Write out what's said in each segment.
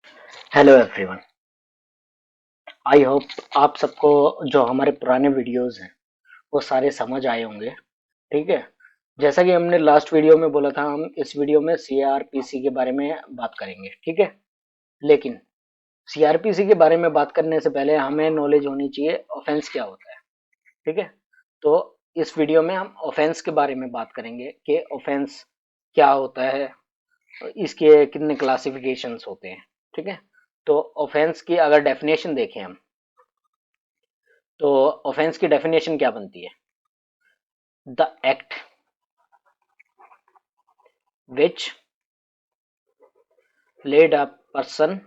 Hello everyone. I hope आप सबको जो हमारे पुराने वीडियोस हैं वो सारे समझ आए होंगे। ठीक है। जैसा कि हमने लास्ट वीडियो में बोला था, हम इस वीडियो में सीआरपीसी के बारे में बात करेंगे। ठीक है। लेकिन सीआरपीसी के बारे में बात करने से पहले हमें नॉलेज होनी चाहिए ऑफेंस क्या होता है। ठीक है। तो इस वीडियो में हम ऑफेंस के बारे में बात करेंगे कि ऑफेंस क्या होता है, इसके कितने क्लासिफिकेशंस होते हैं। ठीक है। तो ऑफेंस की अगर डेफिनेशन देखें हम, तो ऑफेंस की डेफिनेशन क्या बनती है? The act which led a person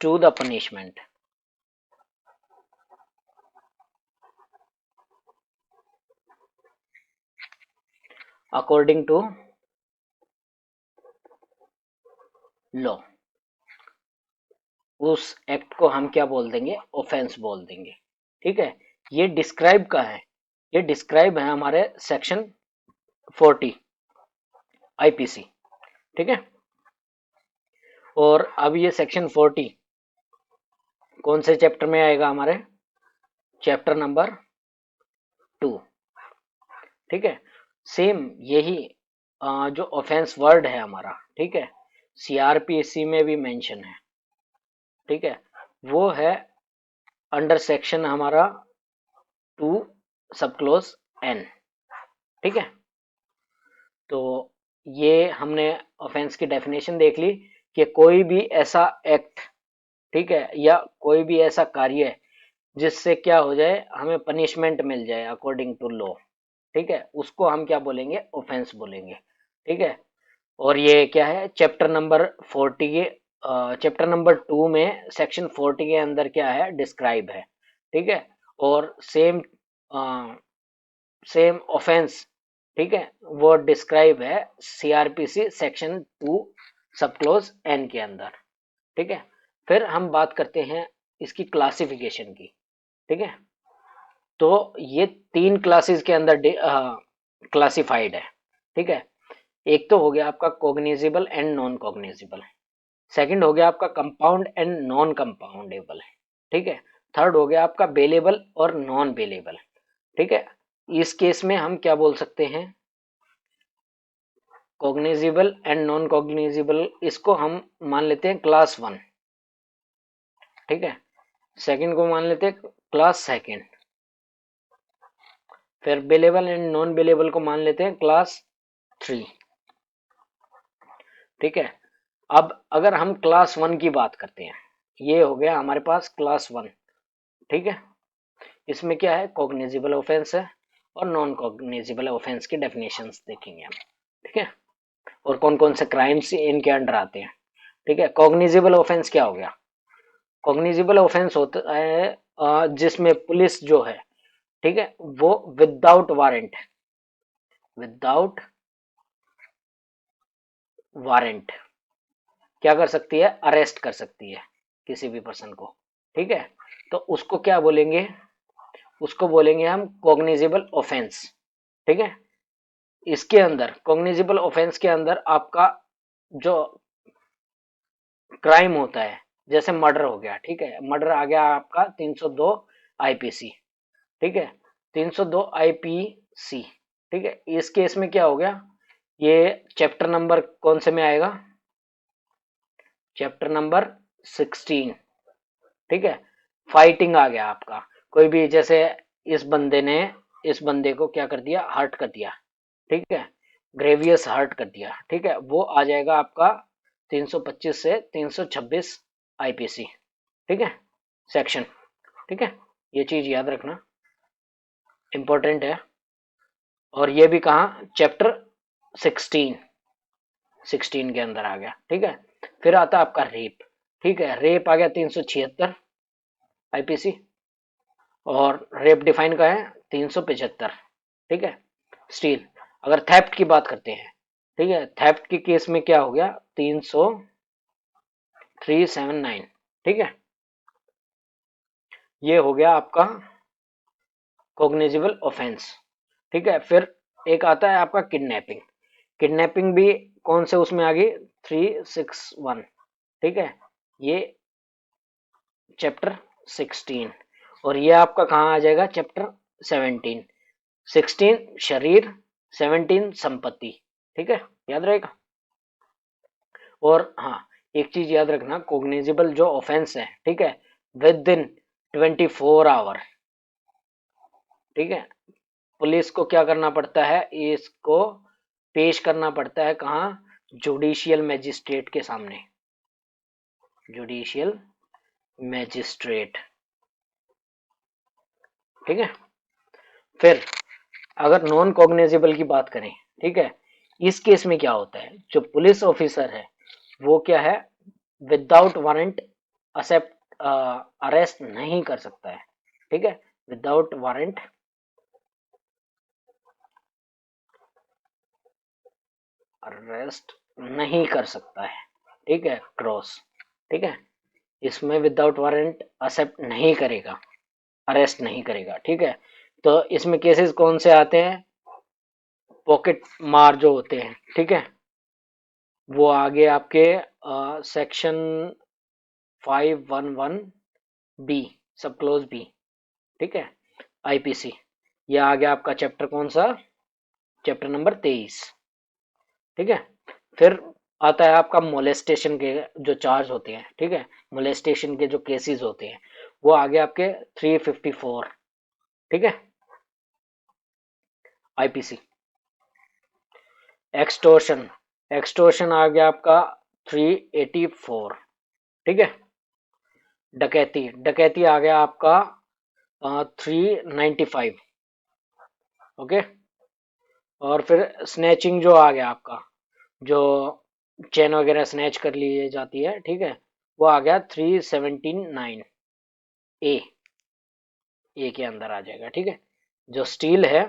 to the punishment according to law. उस एक्ट को हम क्या बोल देंगे? ऑफेंस बोल देंगे। ठीक है। ये डिस्क्राइब का है, ये डिस्क्राइब है हमारे सेक्शन 40 आईपीसी। ठीक है। और अब ये सेक्शन 40 कौन से चैप्टर में आएगा? हमारे चैप्टर नंबर 2। ठीक है। सेम यही जो ऑफेंस वर्ड है हमारा, ठीक है, सीआरपीसी में भी मेंशन है। ठीक है। वो है अंडर सेक्शन हमारा 2 सब क्लोज एन। ठीक है। तो ये हमने ऑफेंस की डेफिनेशन देख ली कि कोई भी ऐसा एक्ट, ठीक है, या कोई भी ऐसा कार्य जिससे क्या हो जाए, हमें पनिशमेंट मिल जाए अकॉर्डिंग टू लॉ। ठीक है, उसको हम क्या बोलेंगे? ऑफेंस बोलेंगे। ठीक है। और ये क्या है? चैप्टर नंबर 40 के चैप्टर नंबर 2 में सेक्शन 40 के अंदर क्या है? डिस्क्राइब है। ठीक है। और सेम ऑफेंस, ठीक है, वो डिस्क्राइब है सीआरपीसी सेक्शन 2 सब क्लोज एन के अंदर। ठीक है। फिर हम बात करते हैं इसकी क्लासिफिकेशन की। ठीक है। तो ये 3 क्लासेस के अंदर क्लासिफाइड है। ठीक है। एक तो हो गया आपका cognizable and non cognizable. Second हो गया आपका कंपाउंड एंड नॉन कंपाउंडेबल। ठीक है। थर्ड हो गया आपका बेलेबल और नॉन बेलेबल। ठीक है। इस केस में हम क्या बोल सकते हैं? कॉग्निजिबल एंड नॉन कॉग्निजिबल, इसको हम मान लेते हैं क्लास 1। ठीक है। सेकंड को मान लेते हैं क्लास सेकंड। फिर बेलेबल एंड नॉन बेलेबल को मान लेते हैं क्लास 3। ठीक है। अब अगर हम क्लास 1 की बात करते हैं, ये हो गया हमारे पास क्लास 1। ठीक है। इसमें क्या है? कॉग्निजिबल ऑफेंस है और नॉन कॉग्निजिबल ऑफेंस की डेफिनेशंस देखेंगे हम। ठीक है। और कौन कौन से क्राइम्स इनके अंडर आते हैं। ठीक है। कॉग्निजिबल ऑफेंस क्या हो गया? कॉग्निजिबल ऑफेंस होता है जिसमें पुलिस जो है, ठीक है, वो विदाउट वारंट, विदाउट वारंट क्या कर सकती है? अरेस्ट कर सकती है किसी भी पर्सन को। ठीक है। तो उसको क्या बोलेंगे? उसको बोलेंगे हम कॉग्निजिबल ऑफेंस। ठीक है। इसके अंदर कॉग्निजिबल ऑफेंस के अंदर आपका जो क्राइम होता है, जैसे मर्डर हो गया, ठीक है, मर्डर आ गया आपका 302 आईपीसी। ठीक है। 302 आईपीसी। ठीक है। इस केस में क्या हो गया? ये चैप्टर नंबर कौन से में आएगा? Chapter number 16। ठीक है। फाइटिंग आ गया आपका। कोई भी जैसे इस बंदे ने इस बंदे को क्या कर दिया? हर्ट कर दिया। ठीक है। ग्रेवियस हर्ट कर दिया। ठीक है। वो आ जाएगा आपका 325 से 326 आईपीसी। ठीक है, सेक्शन। ठीक है। ये चीज याद रखना, इंपॉर्टेंट है। और ये भी कहाँ? चैप्टर 16, 16 के अंदर आ गया। ठीक है। फिर आता है आपका रेप। ठीक है। रेप आ गया 376 आईपीसी। और रेप डिफाइन का है 375। ठीक है। स्टील। अगर थेफ्ट की बात करते हैं, ठीक है, थेफ्ट के केस में क्या हो गया? 30379। ठीक है। ये हो गया आपका कॉग्निजिबल ऑफेंस। ठीक है। फिर एक आता है आपका किडनैपिंग। किडनैपिंग भी कौन से उसमें आ गई 361, ठीक है, ये चैप्टर 16, और ये आपका कहाँ आ जाएगा चैप्टर 17। 16 शरीर, 17 संपत्ति, ठीक है, याद रहेगा। और हाँ, एक चीज याद रखना, कोग्निजिबल जो ऑफेंस है, ठीक है, विद इन 24 आवर, ठीक है, पुलिस को क्या करना पड़ता है, इसको पेश करना पड़ता है कहाँ, जुडिशियल मैजिस्ट्रेट के सामने, जुडिशियल मैजिस्ट्रेट, ठीक है। फिर अगर नॉन कॉग्निजेबल की बात करें, ठीक है, इस केस में क्या होता है, जो पुलिस ऑफिसर है वो क्या है, विदाउट वारंट एक्सेप्ट अरेस्ट नहीं कर सकता है, ठीक है, विदाउट वारंट अरेस्ट नहीं कर सकता है, ठीक है, क्रॉस, ठीक है, इसमें विदाउट वारंट एक्सेप्ट नहीं करेगा, अरेस्ट नहीं करेगा, ठीक है। तो इसमें केसेस कौन से आते हैं, पॉकेट मार जो होते हैं, ठीक है, वो आगे आपके सेक्शन 511 बी, सब क्लोज बी, ठीक है, आईपीसी, ये आ गया आपका चैप्टर कौन सा, चैप्टर नंबर 23, ठीक है। फिर आता है आपका मोलेस्टेशन के जो चार्ज होते हैं, ठीक है, मोलेस्टेशन के जो केसेस होते हैं वो आ गए आपके 354, ठीक है, आईपीसी। एक्सटोर्शन, एक्सटोर्शन आ गया आपका 384, ठीक है। डकैती, डकैती आ गया आपका 395, ओके। और फिर स्नैचिंग जो आ गया आपका, जो चेन वगैरह स्नैच कर ली जाती है, ठीक है, वो आ गया 379 ए के अंदर आ जाएगा, ठीक है। जो स्टील है,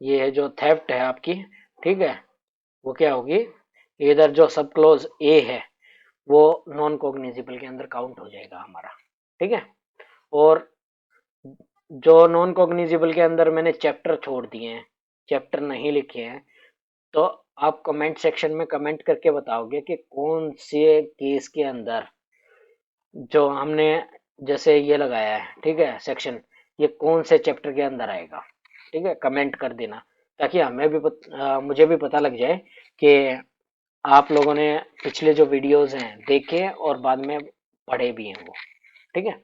ये है जो थेफ्ट है आपकी, ठीक है, वो क्या होगी, इधर जो सब क्लोज ए है वो नॉन कॉग्निजिबल के अंदर काउंट हो जाएगा हमारा, ठीक है। और जो नॉन कॉग्निजिबल के अंदर मैंने चैप्टर छोड़ दिए हैं, चैप्टर नहीं लिखे हैं, तो आप कमेंट सेक्शन में कमेंट करके बताओगे कि कौन से केस के अंदर जो हमने जैसे ये लगाया है, ठीक है, सेक्शन, ये कौन से चैप्टर के अंदर आएगा, ठीक है, कमेंट कर देना, ताकि हमें भी मुझे भी पता लग जाए कि आप लोगों ने पिछले जो वीडियोस हैं देखे और बाद में पढ़े भी हैं वो, ठीक है।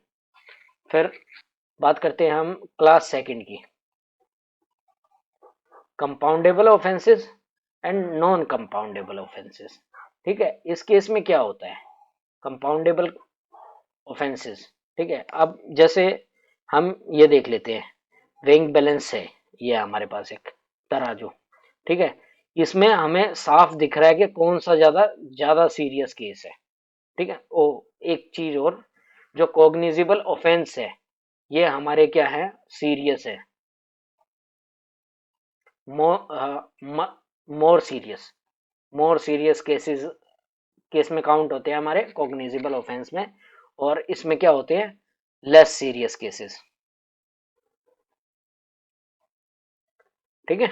फिर बात करते हैं हम क्लास सेकंड की, compoundable offences and non compoundable offences, ठीक है। इस केस में क्या होता है, कंपाउंडेबल ऑफेंसेस, ठीक है, अब जैसे हम ये देख लेते हैं, वेइंग बैलेंस है, ये हमारे पास एक तराजू, ठीक है, इसमें हमें साफ दिख रहा है कि कौन सा ज्यादा ज्यादा सीरियस केस है, ठीक है। ओ, एक चीज और, जो कॉग्निजिबल ऑफेंस है ये हमारे क्या है, सीरियस है, more serious, more serious cases, case में काउंट होते हैं हमारे कॉग्निजिबल ऑफेंस में, और इसमें क्या होते हैं, लेस सीरियस केसेस, ठीक है।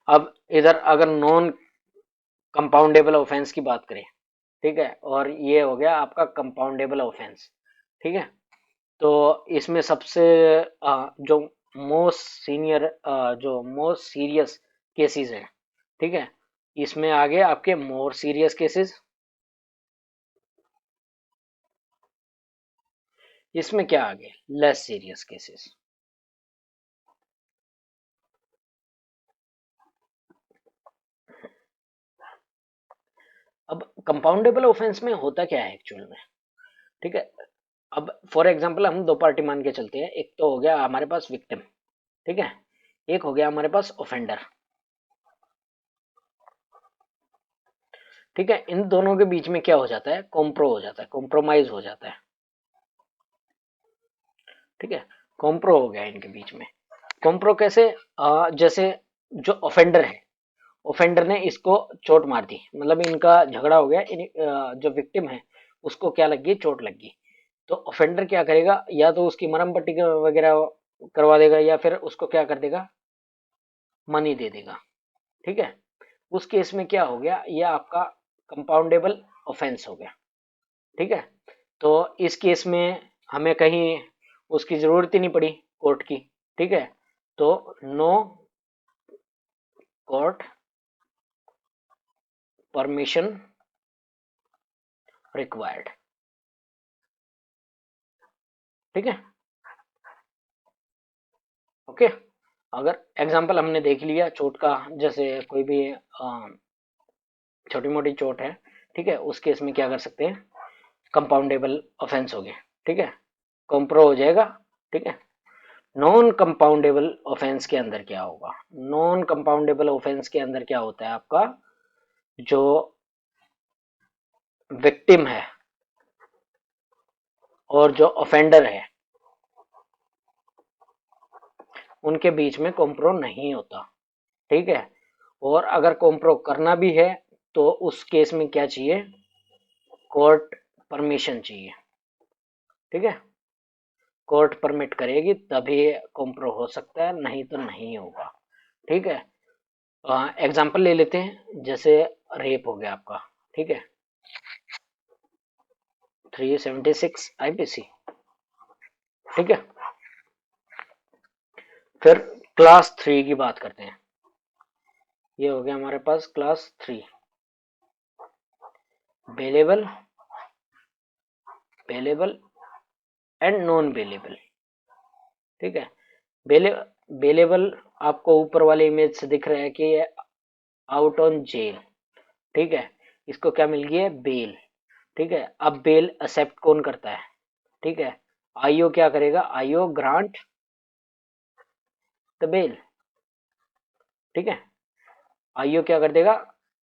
अब इधर अगर नॉन कंपाउंडेबल ऑफेंस की बात करें, ठीक है, और ये हो गया आपका कंपाउंडेबल ऑफेंस, ठीक है। तो इसमें सबसे जो मोस्ट सीनियर जो मोस्ट सीरियस केसेस हैं, ठीक है, इसमें आगे आपके मोर सीरियस केसेस, इसमें क्या आगे, लेस सीरियस केसेस। अब कंपाउंडेबल ऑफेंस में होता क्या है एक्चुअल में, ठीक है। अब फॉर एग्जांपल हम दो पार्टी मान के चलते हैं, एक तो हो गया हमारे पास विक्टिम, ठीक है, एक हो गया हमारे पास ऑफेंडर, ठीक है। इन दोनों के बीच में क्या हो जाता है, कॉम्प्रो हो जाता है, कॉम्प्रोमाइज हो जाता है, ठीक है, कॉम्प्रो हो गया इनके बीच में। कॉम्प्रो कैसे, जैसे जो ऑफेंडर है, ऑफेंडर ने इसको चोट मार दी, मतलब इनका झगड़ा हो गया, जो विक्टिम है उसको क्या लग गई, चोट लग गई, तो ऑफेंडर क्या करेगा, या तो उसकी मरहम पट्टी वगैरह करवा देगा, या फिर उसको क्या कर देगा, मनी दे देगा, ठीक है। उस केस में क्या हो गया, ये आपका कंपाउंडेबल ऑफेंस हो गया। ठीक है, तो इस केस में हमें कहीं उसकी जरूरत ही नहीं पड़ी कोर्ट की। ठीक है, तो नो कोर्ट परमिशन रिक्वायर्ड। ठीक है, ओके। अगर एग्जाम्पल हमने देख लिया चोट का, जैसे कोई भी छोटी मोटी चोट है, ठीक है, उस केस में क्या कर सकते हैं, कंपाउंडेबल ऑफेंस हो गया। ठीक है, कॉम्प्रो हो जाएगा। ठीक है, नॉन कंपाउंडेबल ऑफेंस के अंदर क्या होगा, नॉन कंपाउंडेबल ऑफेंस के अंदर क्या होता है, आपका जो विक्टिम है और जो ऑफेंडर है उनके बीच में कॉम्प्रो नहीं होता। ठीक है, और अगर कॉम्प्रो करना भी है तो उस केस में क्या चाहिए, कोर्ट परमिशन चाहिए। ठीक है, कोर्ट परमिट करेगी तभी कॉम्प्रो हो सकता है, नहीं तो नहीं होगा। ठीक है, एग्जाम्पल ले लेते हैं, जैसे रेप हो गया आपका। ठीक है, 376 आईपीसी। ठीक है, फिर क्लास 3 की बात करते हैं। ये हो गया हमारे पास class 3, bailable, bailable and non bailable. ठीक है, बेले बेलेबल आपको ऊपर वाले इमेज से दिख रहा है कि ये आउट ऑन जेल। ठीक है, इसको क्या मिल गया है, बेल। ठीक है, अब बेल एक्सेप्ट कौन करता है, ठीक है, आईओ क्या करेगा, आईओ ग्रांट द बेल। ठीक है, आईओ क्या कर देगा,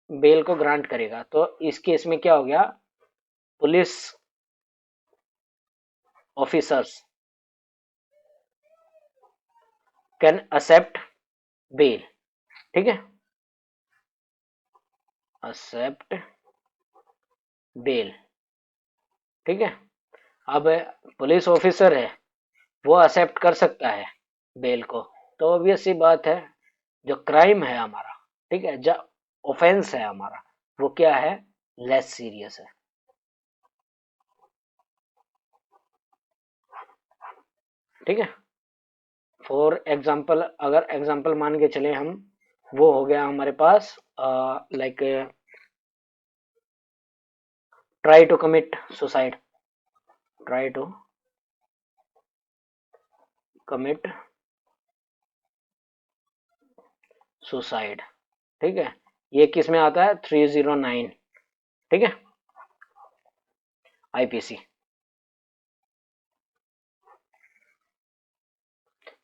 बेल को ग्रांट करेगा। तो इस केस में क्या हो गया, police officers can accept bail. ठीक है, एक्सेप्ट बेल। ठीक है, अब पुलिस ऑफिसर है, वो एक्सेप्ट कर सकता है बेल को, तो ऑब्वियस सी बात है, जो क्राइम है हमारा, ठीक है, जो ऑफेंस है हमारा, वो क्या है, लेस सीरियस है। ठीक है, फॉर एग्जाम्पल, अगर एग्जाम्पल मान के चले हम, वो हो गया हमारे पास like try to commit suicide, try to commit suicide. ठीक है, ये किस में आता है, 309। ठीक है, आईपीसी।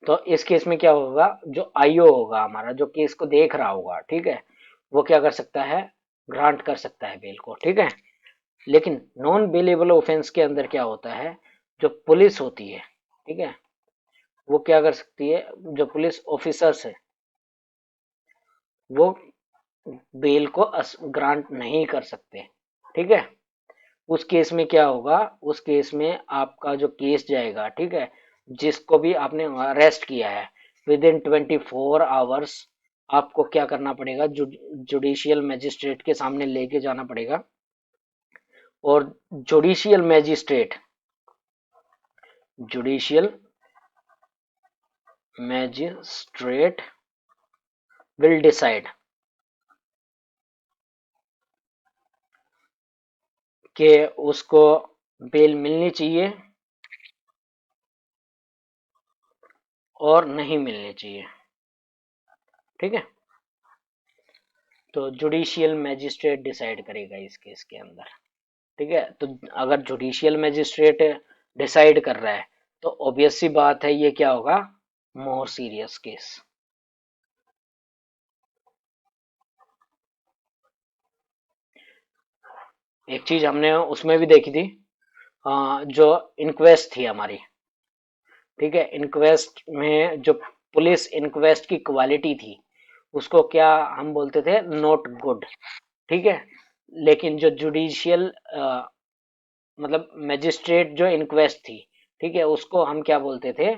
तो इस केस में क्या होगा, जो आईओ होगा हमारा, जो केस को देख रहा होगा, ठीक है, वो क्या कर सकता है, ग्रांट कर सकता है बेल को। ठीक है, लेकिन नॉन बेलेबल ऑफेंस के अंदर क्या होता है, जो पुलिस होती है, ठीक है, वो क्या कर सकती है, जो पुलिस ऑफिसर्स है वो बेल को ग्रांट नहीं कर सकते। ठीक है, उस केस में क्या होगा, उस केस में आपका जो केस जाएगा, ठीक है, जिसको भी आपने अरेस्ट किया है, विद इन 24 आवर्स आपको क्या करना पड़ेगा, जुडिशियल मैजिस्ट्रेट के सामने लेके जाना पड़ेगा। और judicial magistrate, judicial magistrate will decide कि उसको बेल मिलनी चाहिए और नहीं मिलनी चाहिए। ठीक है, तो जुडिशियल मैजिस्ट्रेट डिसाइड करेगा इस केस के अंदर। ठीक है, तो अगर जुडिशियल मैजिस्ट्रेट डिसाइड कर रहा है तो ऑब्वियस सी बात है, ये क्या होगा, मोर सीरियस केस। एक चीज हमने उसमें भी देखी थी, जो इंक्वेस्ट थी हमारी, ठीक है, इंक्वेस्ट में जो पुलिस इंक्वेस्ट की क्वालिटी थी, उसको क्या हम बोलते थे, नॉट गुड। ठीक है, लेकिन जो जुडिशियल मतलब मैजिस्ट्रेट जो इंक्वेस्ट थी, ठीक है, उसको हम क्या बोलते थे,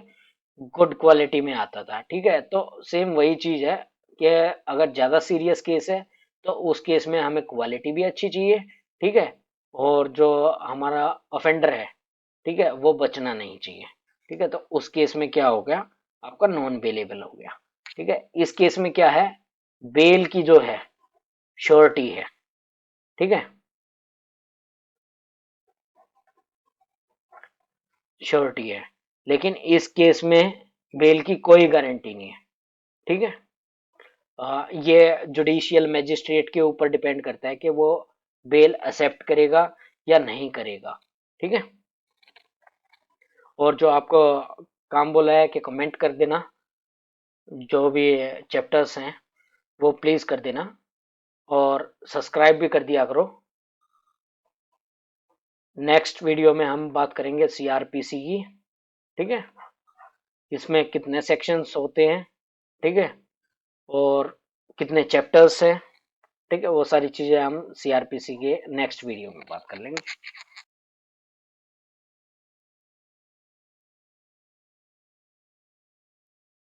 गुड क्वालिटी में आता था। ठीक है, तो सेम वही चीज है कि अगर ज्यादा सीरियस केस है तो उस केस में हमें क्वालिटी भी अच्छी चाहिए, ठीक है, और जो हमारा ऑफेंडर है, ठीक है, वो बचना नहीं चाहिए, ठीक है। तो उस केस में क्या हो गया, आपका नॉन बेलेबल हो गया, ठीक है। इस केस में क्या है, बेल की जो है श्योरिटी है, ठीक है, श्योरिटी है, लेकिन इस केस में बेल की कोई गारंटी नहीं है, ठीक है। ये जुडिशियल मैजिस्ट्रेट के ऊपर डिपेंड करता है कि वो बेल एक्सेप्ट करेगा या नहीं करेगा, ठीक है। और जो आपको काम बोला है कि कमेंट कर देना, जो भी चैप्टर्स हैं वो प्लीज कर देना, और सब्सक्राइब भी कर दिया करो। नेक्स्ट वीडियो में हम बात करेंगे सीआरपीसी की, ठीक है, इसमें कितने सेक्शंस होते हैं, ठीक है, और कितने चैप्टर्स हैं, ठीक है, वो सारी चीजें हम सीआरपीसी के नेक्स्ट वीडियो में बात कर लेंगे।